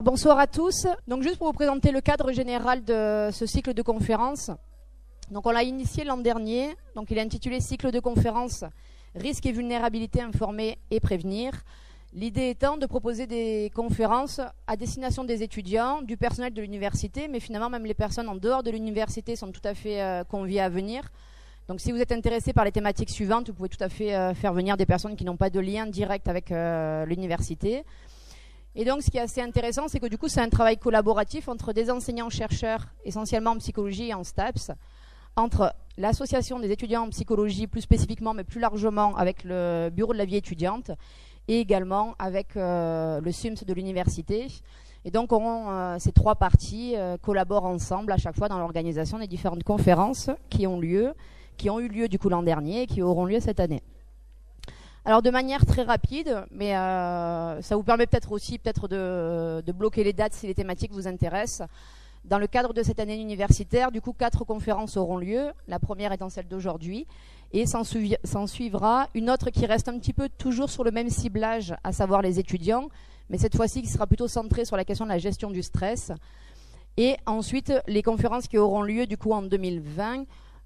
Bonsoir à tous. Donc juste pour vous présenter le cadre général de ce cycle de conférences. Donc on l'a initié l'an dernier. Donc il est intitulé cycle de conférences risques et vulnérabilités, informer et prévenir. L'idée étant de proposer des conférences à destination des étudiants, du personnel de l'université, mais finalement même les personnes en dehors de l'université sont tout à fait conviées à venir. Donc si vous êtes intéressé par les thématiques suivantes, vous pouvez tout à fait faire venir des personnes qui n'ont pas de lien direct avec l'université. Et donc ce qui est assez intéressant, c'est que du coup c'est un travail collaboratif entre des enseignants-chercheurs, essentiellement en psychologie et en STAPS, entre l'association des étudiants en psychologie plus spécifiquement, mais plus largement avec le bureau de la vie étudiante, et également avec le SUMS de l'université. Et donc ces trois parties collaborent ensemble à chaque fois dans l'organisation des différentes conférences qui ont eu lieu du coup l'an dernier et qui auront lieu cette année. Alors de manière très rapide, mais ça vous permet peut-être aussi de bloquer les dates si les thématiques vous intéressent. Dans le cadre de cette année universitaire, du coup 4 conférences auront lieu, la première étant celle d'aujourd'hui, et s'en suivra une autre qui reste un petit peu toujours sur le même ciblage, à savoir les étudiants, mais cette fois-ci qui sera plutôt centrée sur la question de la gestion du stress. Et ensuite, les conférences qui auront lieu du coup en 2020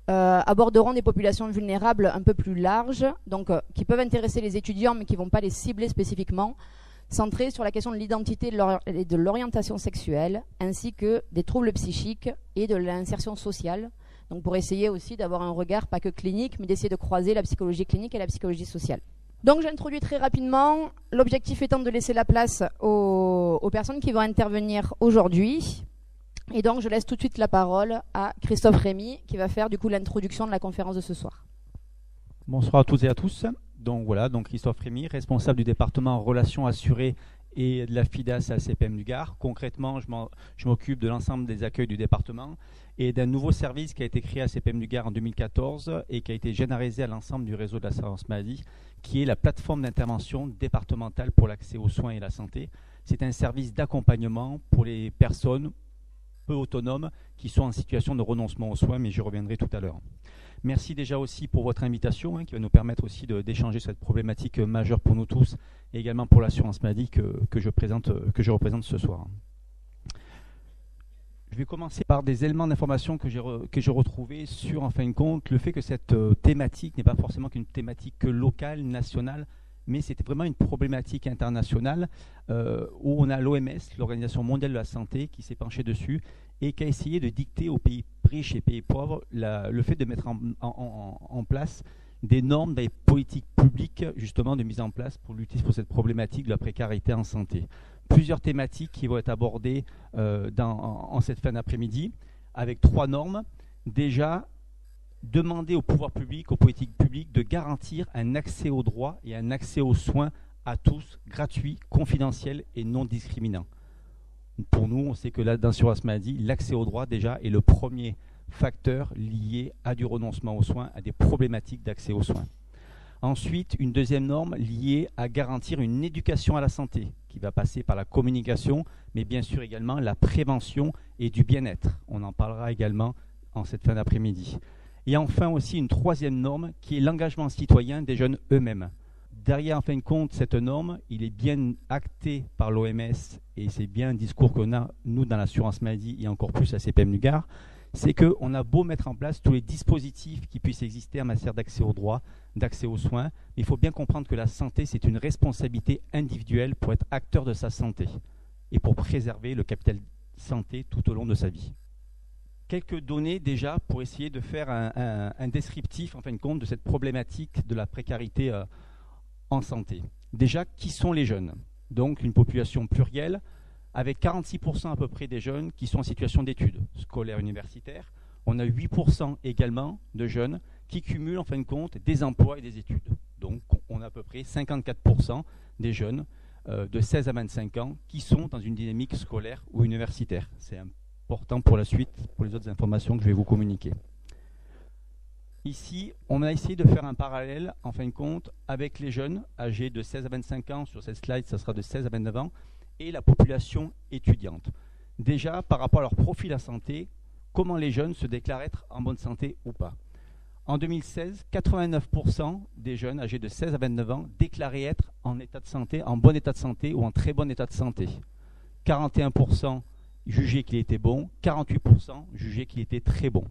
aborderont des populations vulnérables un peu plus larges, donc qui peuvent intéresser les étudiants mais qui ne vont pas les cibler spécifiquement, centrées sur la question de l'identité et de l'orientation sexuelle, ainsi que des troubles psychiques et de l'insertion sociale. Donc pour essayer aussi d'avoir un regard pas que clinique, mais d'essayer de croiser la psychologie clinique et la psychologie sociale. Donc j'introduis très rapidement, l'objectif étant de laisser la place aux personnes qui vont intervenir aujourd'hui. Et donc je laisse tout de suite la parole à Christophe Rémy qui va faire du coup l'introduction de la conférence de ce soir. Bonsoir à toutes et à tous. Donc voilà, Christophe Rémy, responsable du département Relations assurées et de la FIDAS à la CPM du Gard. Concrètement, je m'occupe de l'ensemble des accueils du département et d'un nouveau service qui a été créé à CPM du Gard en 2014 et qui a été généralisé à l'ensemble du réseau de l'assurance maladie, qui est la plateforme d'intervention départementale pour l'accès aux soins et la santé. C'est un service d'accompagnement pour les personnes peu autonomes qui sont en situation de renoncement aux soins, mais j'y reviendrai tout à l'heure. Merci déjà aussi pour votre invitation qui va nous permettre aussi d'échanger cette problématique majeure pour nous tous et également pour l'assurance maladie que je représente ce soir. Je vais commencer par des éléments d'information que j'ai retrouvés sur, en fin de compte, le fait que cette thématique n'est pas forcément qu'une thématique locale, nationale, mais c'était vraiment une problématique internationale où on a l'OMS, l'Organisation mondiale de la santé, qui s'est penchée dessus et qui a essayé de dicter aux pays riches et pays pauvres le fait de mettre en place des normes, des politiques publiques justement de mise en place pour lutter sur cette problématique de la précarité en santé. Plusieurs thématiques qui vont être abordées en cette fin d'après-midi avec 3 normes. Déjà, demander au pouvoir public, aux politiques publiques de garantir un accès aux droits et un accès aux soins à tous, gratuits, confidentiels et non discriminants. Pour nous, on sait que là, dans l'assurance maladie, l'accès aux droits déjà est le premier facteur lié à du renoncement aux soins, à des problématiques d'accès aux soins. Ensuite, une deuxième norme liée à garantir une éducation à la santé qui va passer par la communication, mais bien sûr également la prévention et du bien-être. On en parlera également en cette fin d'après-midi. Et enfin aussi une troisième norme qui est l'engagement citoyen des jeunes eux-mêmes. Derrière, en fin de compte, cette norme, il est bien acté par l'OMS et c'est bien un discours qu'on a, nous, dans l'assurance maladie et encore plus à CPM du Gard, c'est qu'on a beau mettre en place tous les dispositifs qui puissent exister en matière d'accès aux droits, d'accès aux soins, mais il faut bien comprendre que la santé, c'est une responsabilité individuelle pour être acteur de sa santé et pour préserver le capital santé tout au long de sa vie. Quelques données déjà pour essayer de faire un descriptif en fin de compte de cette problématique de la précarité en santé. Déjà, qui sont les jeunes? Donc une population plurielle avec 46% à peu près des jeunes qui sont en situation d'études scolaires universitaires. On a 8% également de jeunes qui cumulent en fin de compte des emplois et des études. Donc on a à peu près 54% des jeunes de 16 à 25 ans qui sont dans une dynamique scolaire ou universitaire. C'est important pour la suite, pour les autres informations que je vais vous communiquer. Ici, on a essayé de faire un parallèle, en fin de compte, avec les jeunes âgés de 16 à 25 ans. Sur cette slide, ça sera de 16 à 29 ans, et la population étudiante. Déjà, par rapport à leur profil à santé, comment les jeunes se déclarent être en bonne santé ou pas. En 2016, 89% des jeunes âgés de 16 à 29 ans déclaraient être en état de santé, en bon état de santé ou en très bon état de santé. 41% jugeaient qu'il était bon, 48% jugeaient qu'il était très bon.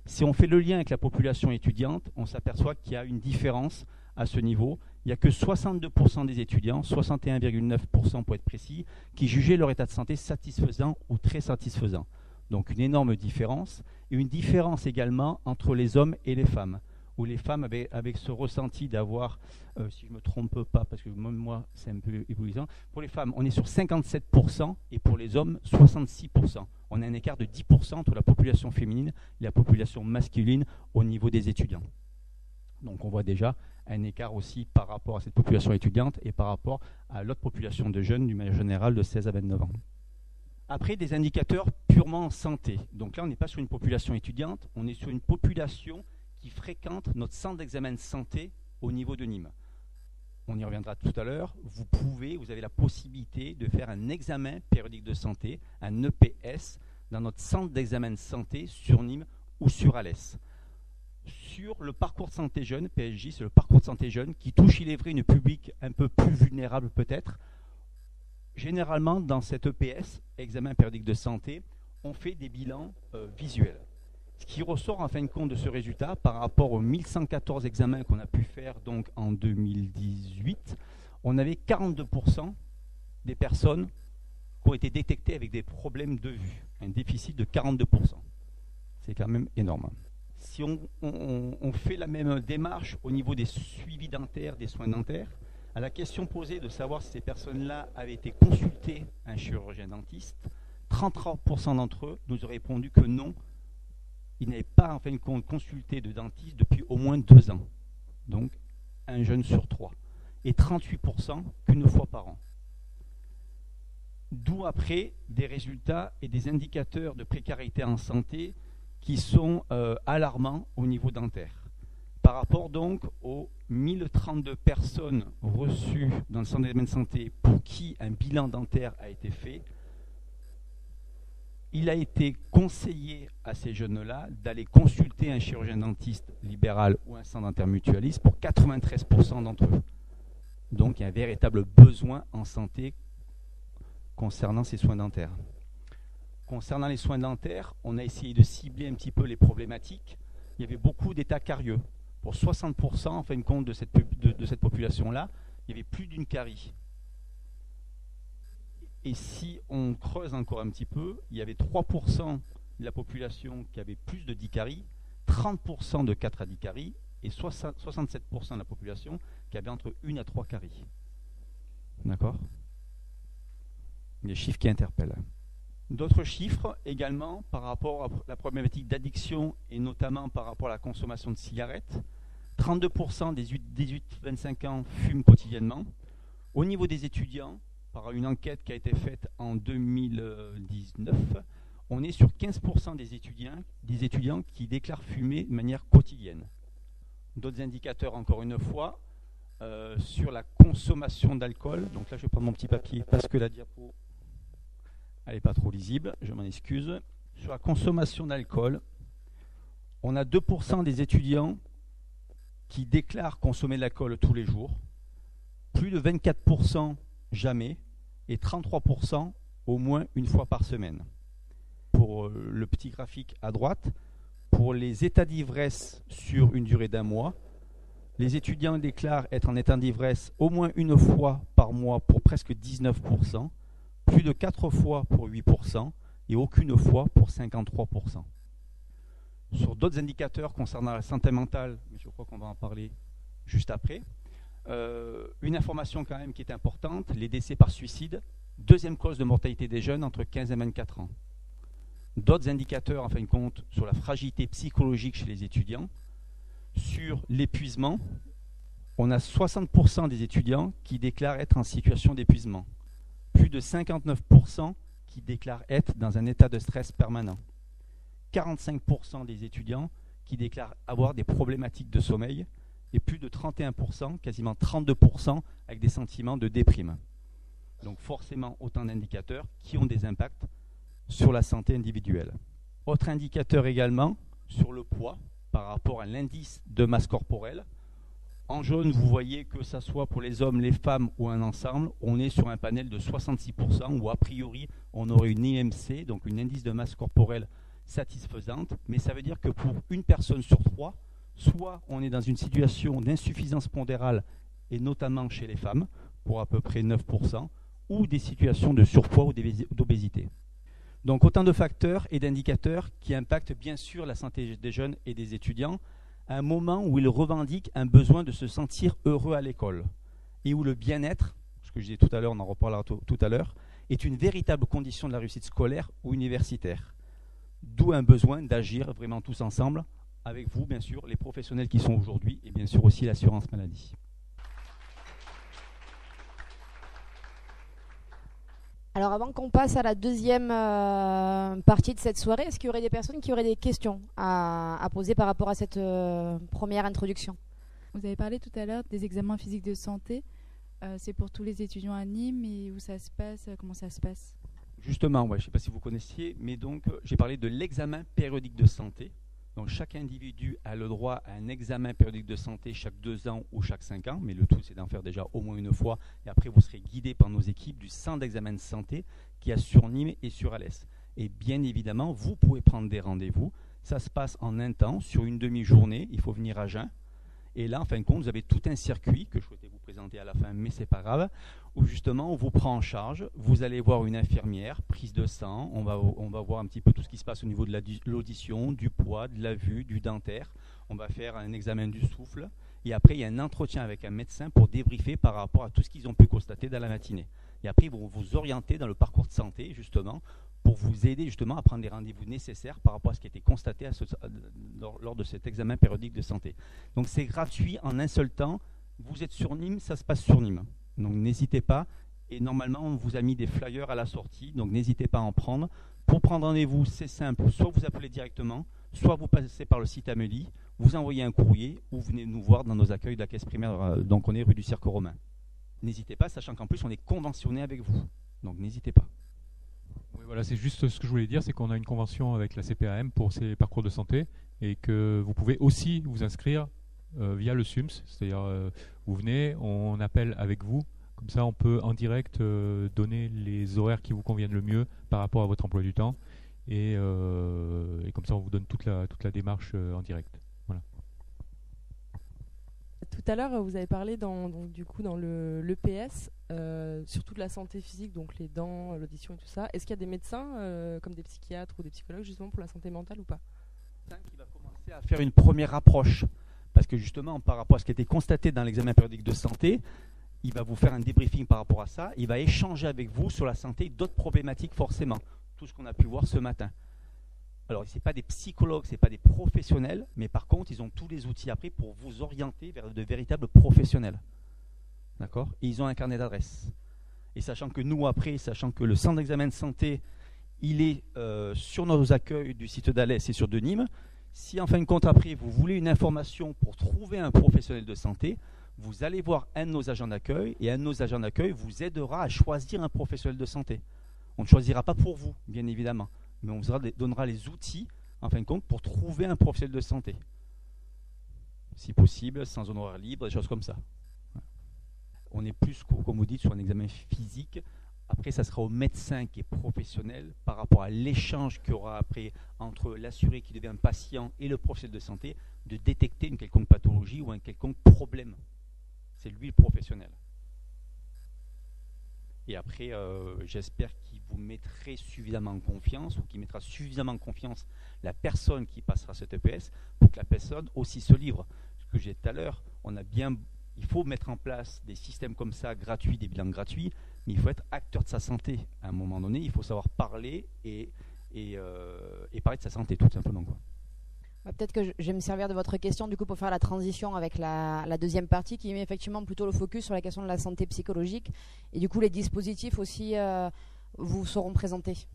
Si on fait le lien avec la population étudiante, on s'aperçoit qu'il y a une différence à ce niveau. Il n'y a que 62% des étudiants, 61,9% pour être précis, qui jugeaient leur état de santé satisfaisant ou très satisfaisant. Donc une énorme différence, et une différence également entre les hommes et les femmes, où les femmes avaient avec ce ressenti d'avoir, si je ne me trompe pas, parce que même moi c'est un peu éblouissant, pour les femmes on est sur 57% et pour les hommes 66%. On a un écart de 10% entre la population féminine et la population masculine au niveau des étudiants. Donc on voit déjà un écart aussi par rapport à cette population étudiante et par rapport à l'autre population de jeunes d'une manière générale de 16 à 29 ans. Après, des indicateurs purement santé. Donc là, on n'est pas sur une population étudiante, on est sur une population qui fréquente notre centre d'examen de santé au niveau de Nîmes. On y reviendra tout à l'heure. Vous avez la possibilité de faire un examen périodique de santé, un EPS, dans notre centre d'examen de santé sur Nîmes ou sur Alès. Sur le parcours de santé jeune, PSG, c'est le parcours de santé jeune qui touche, il est vrai, une public un peu plus vulnérable peut-être. Généralement, dans cet EPS, examen périodique de santé, on fait des bilans visuels. Ce qui ressort en fin de compte de ce résultat par rapport aux 1114 examens qu'on a pu faire donc en 2018, on avait 42% des personnes qui ont été détectées avec des problèmes de vue, un déficit de 42%. C'est quand même énorme. Si on fait la même démarche au niveau des suivis dentaires, des soins dentaires, à la question posée de savoir si ces personnes-là avaient été consultées à un chirurgien dentiste, 33% d'entre eux nous ont répondu que non, ils n'avaient pas en fin de compte consulté de dentiste depuis au moins 2 ans. Donc un jeune sur 3. Et 38% qu'une fois par an. D'où après des résultats et des indicateurs de précarité en santé qui sont alarmants au niveau dentaire. Par rapport donc aux 1032 personnes reçues dans le centre d'examen de santé pour qui un bilan dentaire a été fait, il a été conseillé à ces jeunes-là d'aller consulter un chirurgien dentiste libéral ou un centre dentaire mutualiste pour 93% d'entre eux. Donc il y a un véritable besoin en santé concernant ces soins dentaires. Concernant les soins dentaires, on a essayé de cibler un petit peu les problématiques. Il y avait beaucoup d'états carieux. Pour 60% en fin de compte de cette population-là, il y avait plus d'une carie. Et si on creuse encore un petit peu, il y avait 3% de la population qui avait plus de 10 caries, 30% de 4 à 10 caries et 67% de la population qui avait entre 1 à 3 caries. D'accord ? Des chiffres qui interpellent. D'autres chiffres également par rapport à la problématique d'addiction et notamment par rapport à la consommation de cigarettes. 32% des 18-25 ans fument quotidiennement. Au niveau des étudiants, par une enquête qui a été faite en 2019, on est sur 15% des étudiants qui déclarent fumer de manière quotidienne. D'autres indicateurs, encore une fois, sur la consommation d'alcool. Donc là, je vais prendre mon petit papier parce que la diapo, elle n'est pas trop lisible, je m'en excuse. Sur la consommation d'alcool, on a 2% des étudiants qui déclarent consommer de l'alcool tous les jours, plus de 24% jamais, et 33% au moins une fois par semaine. Pour le petit graphique à droite, pour les états d'ivresse sur une durée d'1 mois, les étudiants déclarent être en état d'ivresse au moins une fois par mois pour presque 19%, plus de 4 fois pour 8% et aucune fois pour 53%. Sur d'autres indicateurs concernant la santé mentale, mais je crois qu'on va en parler juste après, une information quand même qui est importante, les décès par suicide, deuxième cause de mortalité des jeunes entre 15 et 24 ans. D'autres indicateurs en fin de compte sur la fragilité psychologique chez les étudiants, sur l'épuisement, on a 60% des étudiants qui déclarent être en situation d'épuisement, plus de 59% qui déclarent être dans un état de stress permanent, 45% des étudiants qui déclarent avoir des problématiques de sommeil et plus de 31%, quasiment 32% avec des sentiments de déprime. Donc forcément autant d'indicateurs qui ont des impacts sur la santé individuelle. Autre indicateur également sur le poids par rapport à l'indice de masse corporelle. En jaune, vous voyez que ça soit pour les hommes, les femmes ou un ensemble, on est sur un panel de 66% où a priori on aurait une IMC, donc une indice de masse corporelle satisfaisante, mais ça veut dire que pour une personne sur 3, soit on est dans une situation d'insuffisance pondérale, et notamment chez les femmes, pour à peu près 9%, ou des situations de surpoids ou d'obésité. Donc autant de facteurs et d'indicateurs qui impactent bien sûr la santé des jeunes et des étudiants, à un moment où ils revendiquent un besoin de se sentir heureux à l'école, et où le bien-être, ce que je disais tout à l'heure, on en reparlera tout à l'heure, est une véritable condition de la réussite scolaire ou universitaire. D'où un besoin d'agir vraiment tous ensemble, avec vous bien sûr, les professionnels qui sont aujourd'hui, et bien sûr aussi l'assurance maladie. Alors avant qu'on passe à la deuxième partie de cette soirée, est-ce qu'il y aurait des personnes qui auraient des questions à poser par rapport à cette première introduction? Vous avez parlé tout à l'heure des examens physiques de santé. C'est pour tous les étudiants à Nîmes et où ça se passe, comment ça se passe? Justement, ouais, je ne sais pas si vous connaissiez, mais donc j'ai parlé de l'examen périodique de santé. Donc chaque individu a le droit à un examen périodique de santé chaque 2 ans ou chaque 5 ans, mais le tout c'est d'en faire déjà au moins une fois, et après vous serez guidé par nos équipes du centre d'examen de santé qui a sur Nîmes et sur Alès. Et bien évidemment, vous pouvez prendre des rendez-vous, ça se passe en un temps, sur une demi-journée, il faut venir à jeun. Et là, en fin de compte, vous avez tout un circuit que je souhaitais vous présenter à la fin, mais c'est pas grave, où justement on vous prend en charge. Vous allez voir une infirmière, prise de sang, on va voir un petit peu tout ce qui se passe au niveau de l'audition, du poids, de la vue, du dentaire. On va faire un examen du souffle. Et après, il y a un entretien avec un médecin pour débriefer par rapport à tout ce qu'ils ont pu constater dans la matinée. Et après, ils vont vous orienter dans le parcours de santé, justement, pour vous aider justement à prendre les rendez-vous nécessaires par rapport à ce qui a été constaté lors de cet examen périodique de santé. Donc c'est gratuit en un seul temps. Vous êtes sur Nîmes, ça se passe sur Nîmes. Donc n'hésitez pas. Et normalement, on vous a mis des flyers à la sortie, donc n'hésitez pas à en prendre. Pour prendre rendez-vous, c'est simple. Soit vous appelez directement, soit vous passez par le site Amélie, vous envoyez un courrier ou venez nous voir dans nos accueils de la caisse primaire. Donc on est rue du Cirque Romain. N'hésitez pas, sachant qu'en plus on est conventionné avec vous. Donc n'hésitez pas. Oui, voilà, c'est juste ce que je voulais dire, c'est qu'on a une convention avec la CPAM pour ces parcours de santé et que vous pouvez aussi vous inscrire via le SUMS, c'est-à-dire vous venez, on appelle avec vous, comme ça on peut en direct donner les horaires qui vous conviennent le mieux par rapport à votre emploi du temps et comme ça on vous donne toute la démarche en direct. Voilà. Tout à l'heure, vous avez parlé dans l'EPS, surtout de la santé physique, donc les dents, l'audition et tout ça. Est-ce qu'il y a des médecins, comme des psychiatres ou des psychologues, justement pour la santé mentale ou pas? Qui va commencer à faire une première approche, parce que justement, par rapport à ce qui a été constaté dans l'examen périodique de santé, il va vous faire un débriefing par rapport à ça, il va échanger avec vous sur la santé, d'autres problématiques forcément, tout ce qu'on a pu voir ce matin. Alors, ce n'est pas des psychologues, ce n'est pas des professionnels, mais par contre, ils ont tous les outils après pour vous orienter vers de véritables professionnels. D'accord? Et ils ont un carnet d'adresses. Et sachant que nous, après, sachant que le centre d'examen de santé, il est sur nos accueils du site d'Alès et sur de Nîmes, si en fin de compte, après, vous voulez une information pour trouver un professionnel de santé, vous allez voir un de nos agents d'accueil, et un de nos agents d'accueil vous aidera à choisir un professionnel de santé. On ne choisira pas pour vous, bien évidemment, mais on vous donnera les outils, en fin de compte, pour trouver un professionnel de santé. Si possible, sans honoraire libre, des choses comme ça. On est plus, comme vous dites, sur un examen physique. Après, ça sera au médecin qui est professionnel par rapport à l'échange qu'il y aura après entre l'assuré qui devient patient et le professionnel de santé de détecter une quelconque pathologie ou un quelconque problème. C'est lui le professionnel. Et après, j'espère qu'il vous mettrait suffisamment en confiance ou qu'il mettra suffisamment en confiance la personne qui passera cet EPS pour que la personne aussi se livre. Ce que j'ai dit tout à l'heure, il faut mettre en place des systèmes comme ça, gratuits, des bilans gratuits, mais il faut être acteur de sa santé. À un moment donné, il faut savoir parler et parler de sa santé, tout simplement, quoi. Peut-être que je vais me servir de votre question du coup pour faire la transition avec la deuxième partie qui met effectivement plutôt le focus sur la question de la santé psychologique. Et du coup, les dispositifs aussi vous seront présentés.